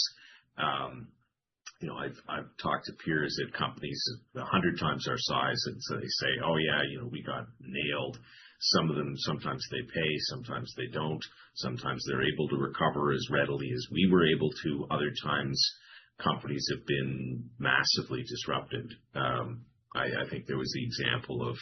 I've talked to peers at companies 100 times our size, and so they say, "Oh yeah, we got nailed." Some of them, sometimes they pay, sometimes they don't. Sometimes they're able to recover as readily as we were able to. Other times, companies have been massively disrupted. I think there was the example of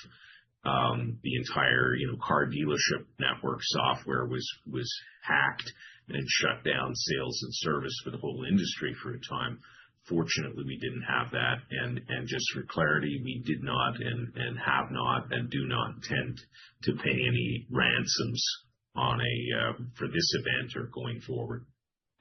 the entire, car dealership network software was hacked and shut down sales and service for the whole industry for a time. Fortunately, we didn't have that, and just for clarity, we did not and have not and do not intend to pay any ransoms for this event or going forward.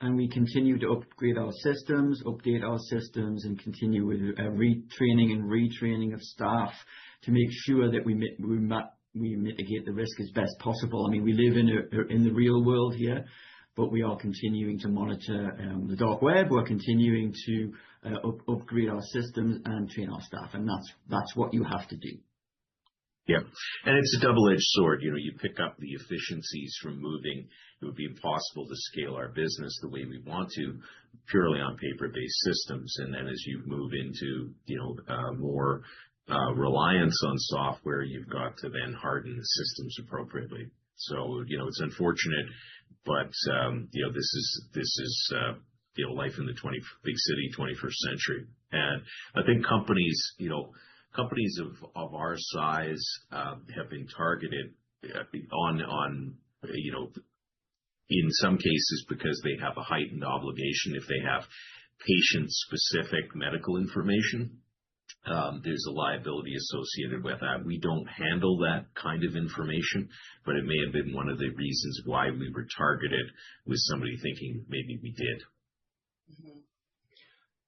And we continue to upgrade our systems, update our systems, and continue with retraining and retraining of staff to make sure that we mitigate the risk as best possible. I mean, we live in the real world here, but we are continuing to monitor the dark web. We're continuing to upgrade our systems and train our staff, and that's what you have to do. Yeah, and it's a double-edged sword. You pick up the efficiencies from moving. It would be impossible to scale our business the way we want to purely on paper-based systems. And then as you move into more reliance on software, you've got to then harden the systems appropriately. So it's unfortunate, but this is life in the big city, 21st century. And I think companies of our size have been targeted on in some cases because they have a heightened obligation. If they have patient-specific medical information, there's a liability associated with that. We don't handle that kind of information, but it may have been one of the reasons why we were targeted, with somebody thinking maybe we did. Mm-hmm.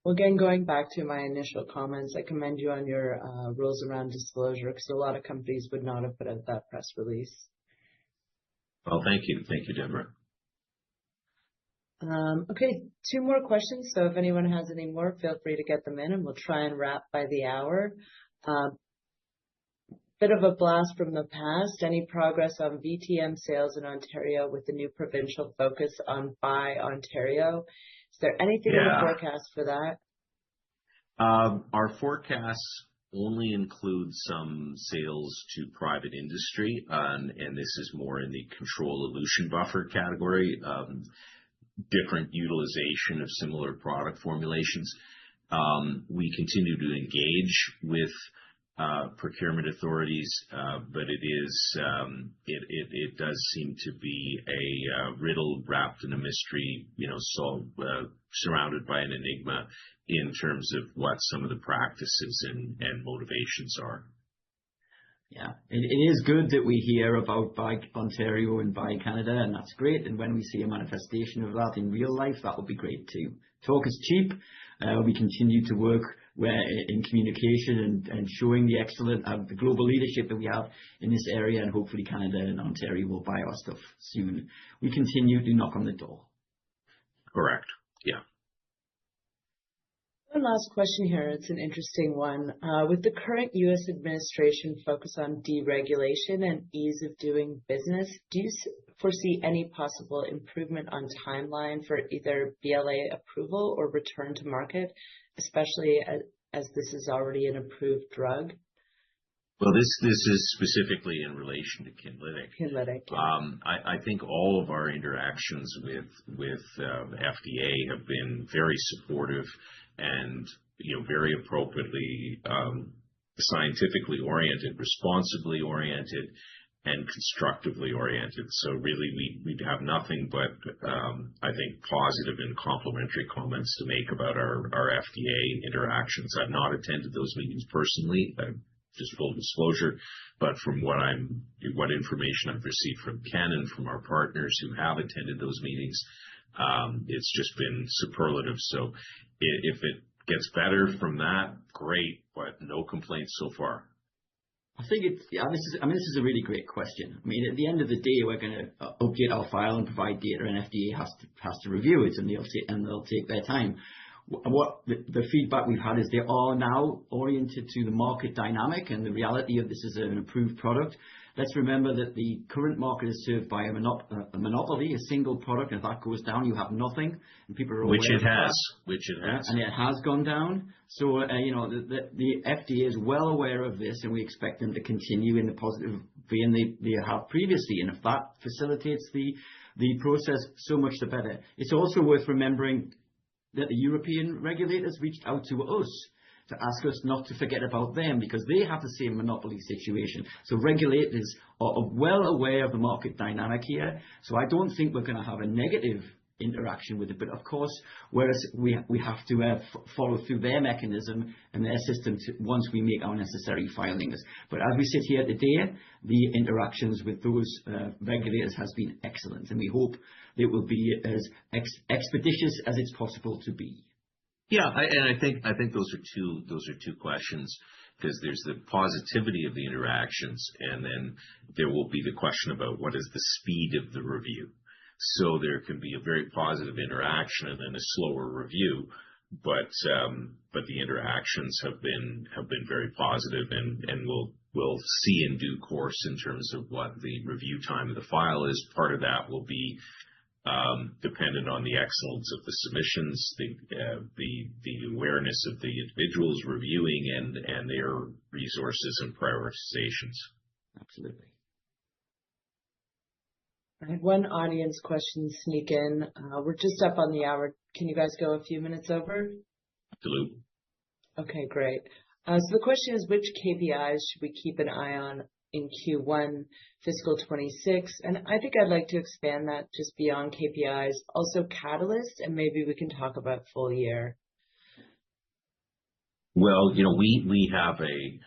Well, again, going back to my initial comments, I commend you on your rules around disclosure, because a lot of companies would not have put out that press release. Well, thank you. Thank you, Deborah. Okay, 2 more questions. So if anyone has any more, feel free to get them in, and we'll try and wrap by the hour. Bit of a blast from the past. Any progress on VTM sales in Ontario with the new provincial focus on Buy Ontario? Is there anything in the forecast for that? Our forecasts only include some sales to private industry, and this is more in the control elution buffer category. Different utilization of similar product formulations. We continue to engage with procurement authorities, but it does seem to be a riddle wrapped in a mystery, surrounded by an enigma in terms of what some of the practices and motivations are. Yeah, it is good that we hear about Buy Ontario and Buy Canada, and that's great. And when we see a manifestation of that in real life, that would be great too. Talk is cheap. We continue to work in communication and showing the excellent the global leadership that we have in this area, and hopefully Canada and Ontario will buy our stuff soon. We continue to knock on the door. Correct. Yeah. One last question here. It's an interesting one. With the current U.S. administration focus on deregulation and ease of doing business, do you foresee any possible improvement on timeline for either BLA approval or return to market, especially as this is already an approved drug? Well, this is specifically in relation to Kinlytic. Kinlytic, yeah. I think all of our interactions with FDA have been very supportive, and very appropriately scientifically oriented, responsibly oriented, and constructively oriented. So really, we have nothing but, I think, positive and complimentary comments to make about our FDA interactions. I've not attended those meetings personally, just full disclosure, but from what information I've received from Ken and from our partners who have attended those meetings, it's just been superlative. So if it gets better from that, great, but no complaints so far. I think this is a really great question. I mean, at the end of the day, we're going to update our file and provide data, and FDA has to review it, and they'll take their time. What the feedback we've had is they are now oriented to the market dynamic and the reality of this is an approved product. Let's remember that the current market is served by a monopoly, a single product. And if that goes down, you have nothing, and people are aware which it of has, that. which it has, and it has gone down. So the FDA is well aware of this, and we expect them to continue in the positive vein they have previously. And if that facilitates the process, so much the better. It's also worth remembering that the European regulators reached out to us to ask us not to forget about them because they have the same monopoly situation. So regulators are well aware of the market dynamic here. So I don't think we're going to have a negative interaction with it. But of course, whereas we have to follow through their mechanism and their system once we make our necessary filings. But as we sit here today, the interactions with those regulators has been excellent, and we hope it will be as expeditious as it's possible to be. Yeah, I think those are two questions, because there's the positivity of the interactions, and then there will be the question about what is the speed of the review. So there can be a very positive interaction and then a slower review, but the interactions have been very positive, and we'll see in due course in terms of what the review time of the file is. Part of that will be dependent on the excellence of the submissions, the awareness of the individuals reviewing, and their resources and prioritizations. Absolutely. I had one audience question sneak in. We're just up on the hour. Can you guys go a few minutes over? Absolutely. Okay, great. So the question is, which KPIs should we keep an eye on in Q1 fiscal 26? And I think I'd like to expand that just beyond KPIs, also catalysts, and maybe we can talk about full year. Well, we have a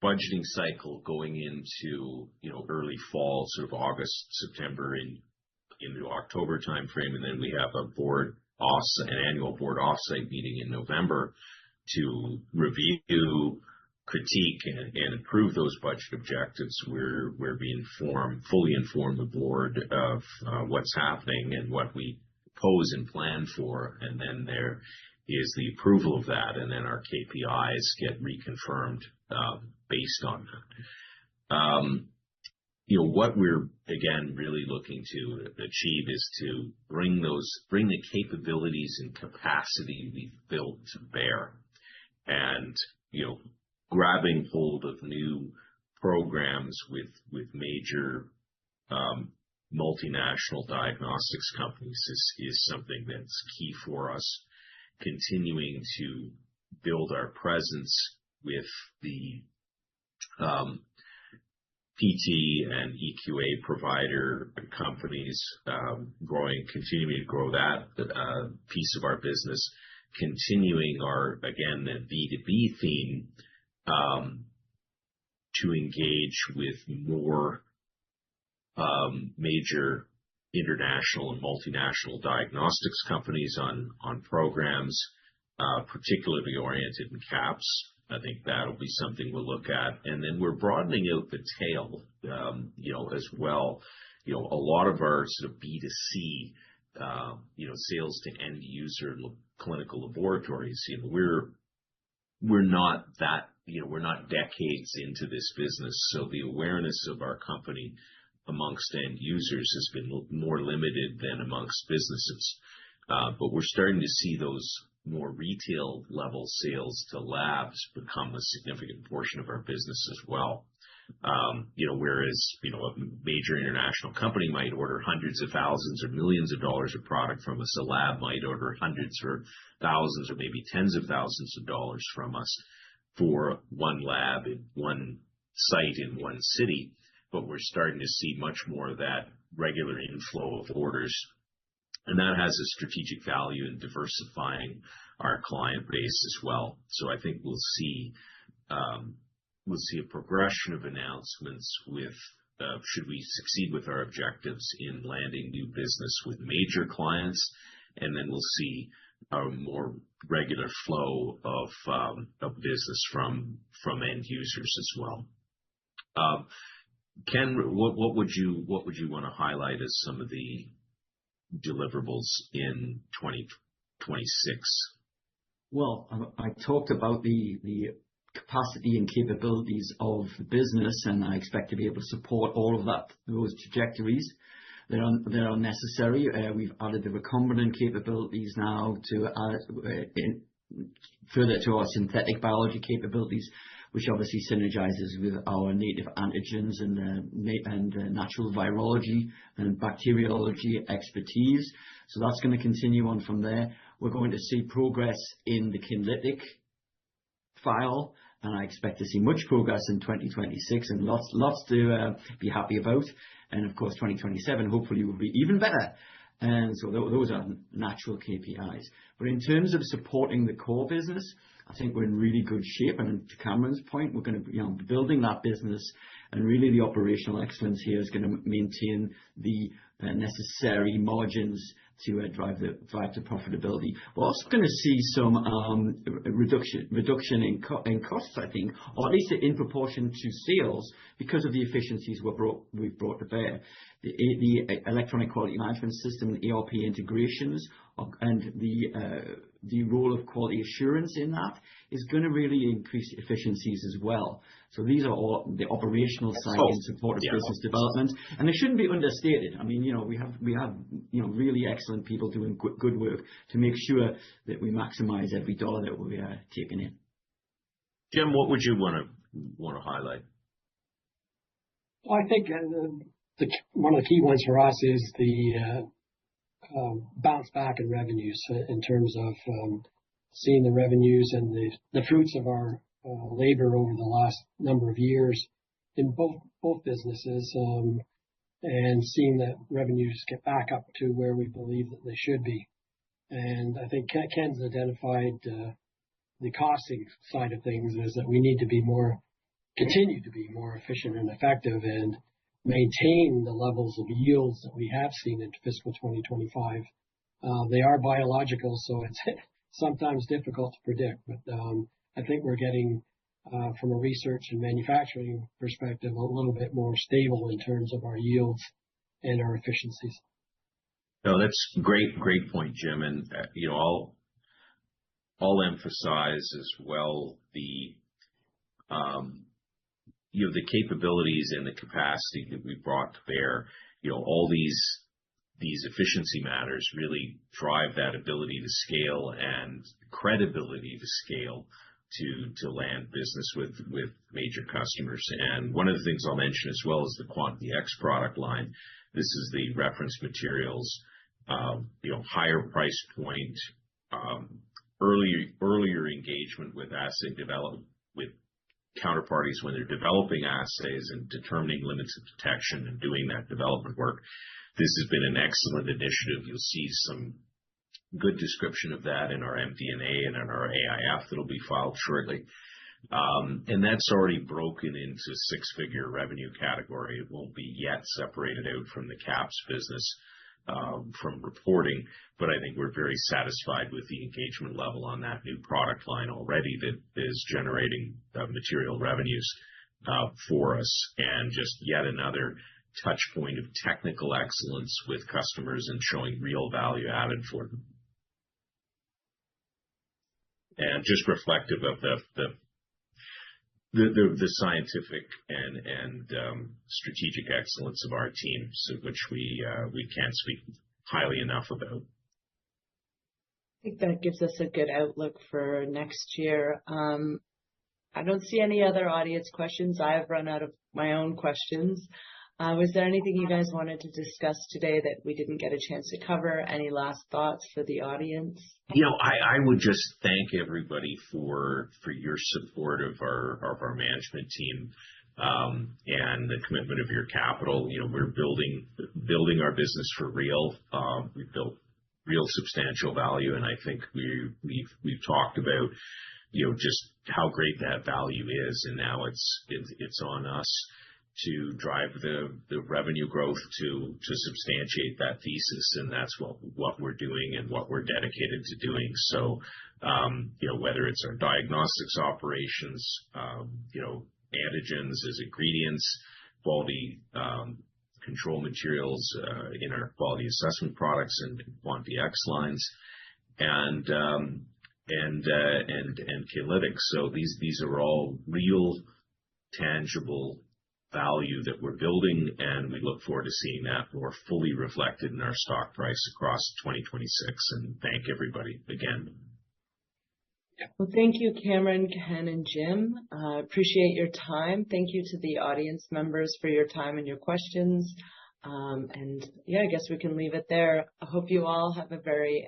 budgeting cycle going into early fall, sort of August, September, into October timeframe, and then we have an annual board offsite meeting in November to review, critique, and improve those budget objectives. We're being fully informed the board of what's happening and what we propose and plan for, and then there is the approval of that, and then our KPIs get reconfirmed based on that. What we're again really looking to achieve is to bring the capabilities and capacity we've built to bear, and grabbing hold of new programs with major multinational diagnostics companies is something that's key for us. Continuing to build our presence with the PT and EQA provider companies, continuing to grow that piece of our business, continuing the B2B theme, to engage with more major international and multinational diagnostics companies on programs, particularly oriented in CAPS. I think that'll be something we'll look at. And then we're broadening out the tail, as well. A lot of our sort of B2C, sales to end user clinical laboratories, we're not decades into this business. So the awareness of our company amongst end users has been more limited than amongst businesses. But we're starting to see those more retail level sales to labs become a significant portion of our business as well. Whereas, a major international company might order hundreds of thousands or millions of dollars of product from us. A lab might order hundreds or thousands or maybe tens of thousands of dollars from us for one lab in one site in one city. But we're starting to see much more of that regular inflow of orders. And that has a strategic value in diversifying our client base as well. So I think we'll see a progression of announcements with, should we succeed with our objectives in landing new business with major clients, and then we'll see a more regular flow of business from end users as well. Ken, what would you want to highlight as some of the deliverables in 2026? Well, I talked about the capacity and capabilities of the business, and I expect to be able to support all of those trajectories that are necessary. We've added the recombinant capabilities now to further to our synthetic biology capabilities, which obviously synergizes with our native antigens and natural virology and bacteriology expertise. So that's going to continue on from there. We're going to see progress in the Kinlytic file, and I expect to see much progress in 2026 and lots to be happy about. And of course, 2027 hopefully will be even better. And so those are natural KPIs. But in terms of supporting the core business, I think we're in really good shape. And to Cameron's point, we're going to be building that business, and really the operational excellence here is going to maintain the necessary margins to drive to profitability. We're also going to see some reduction in costs, I think, or at least in proportion to sales, because of the efficiencies we've brought to bear. The electronic quality management system and ERP integrations and the role of quality assurance in that is going to really increase efficiencies as well. So these are all the operational side in support of business development, and they shouldn't be understated. I mean, we have really excellent people doing good work to make sure that we maximize every dollar that we are taking in. Jim, what would you want to highlight? Well, I think one of the key ones for us is the bounce back in revenues, in terms of seeing the revenues and the fruits of our labor over the last number of years in both businesses, and seeing that revenues get back up to where we believe that they should be. And I think Ken's identified the costing side of things is that we need to continue to be more efficient and effective and maintain the levels of yields that we have seen in fiscal 2025. They are biological, so it's sometimes difficult to predict, but I think we're getting, from a research and manufacturing perspective, a little bit more stable in terms of our yields and our efficiencies. No, that's great point, Jim. And I'll emphasize as well the capabilities and the capacity that we brought to bear. All these efficiency matters really drive that ability to scale and credibility to scale to land business with major customers. And one of the things I'll mention as well is the Quantity X product line. This is the reference materials, higher price point, earlier engagement with assay development with counterparties when they're developing assays and determining limits of detection and doing that development work. This has been an excellent initiative. You'll see some good description of that in our MD&A and in our AIF that'll be filed shortly. And that's already broken into six-figure revenue category. It won't be yet separated out from the QAPS business from reporting, but I think we're very satisfied with the engagement level on that new product line already that is generating material revenues for us, and just yet another touch point of technical excellence with customers and showing real value added for them. And just reflective of the scientific and strategic excellence of our teams, which we can't speak highly enough about. I think that gives us a good outlook for next year. I don't see any other audience questions. I've run out of my own questions. Was there anything you guys wanted to discuss today that we didn't get a chance to cover? Any last thoughts for the audience? I would just thank everybody for your support of our management team, and the commitment of your capital. We're building our business for real. We've built real substantial value, and I think we've talked about just how great that value is, and now it's on us to drive the revenue growth to substantiate that thesis, and that's what we're doing and what we're dedicated to doing. So whether it's our diagnostics operations, antigens as ingredients, quality control materials in our quality assessment products and QuantiX lines, and Calytics. So these are all real, tangible value that we're building, and we look forward to seeing that more fully reflected in our stock price across 2026. And thank everybody again. Well, thank you, Cameron, Ken, and Jim. Appreciate your time. Thank you to the audience members for your time and your questions. I guess we can leave it there. I hope you all have a very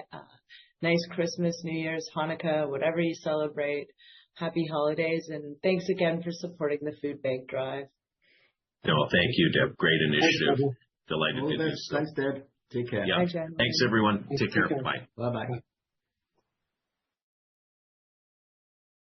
nice Christmas, New Year's, Hanukkah, whatever you celebrate. Happy holidays, and thanks again for supporting the Food Bank Drive. No, thank you, Deb. Great initiative. Thanks, Delighted to do so. Thanks, Deb. Take care. Yeah. Bye, Jen. Thanks, everyone. Take care. Take care. Bye. Bye-bye.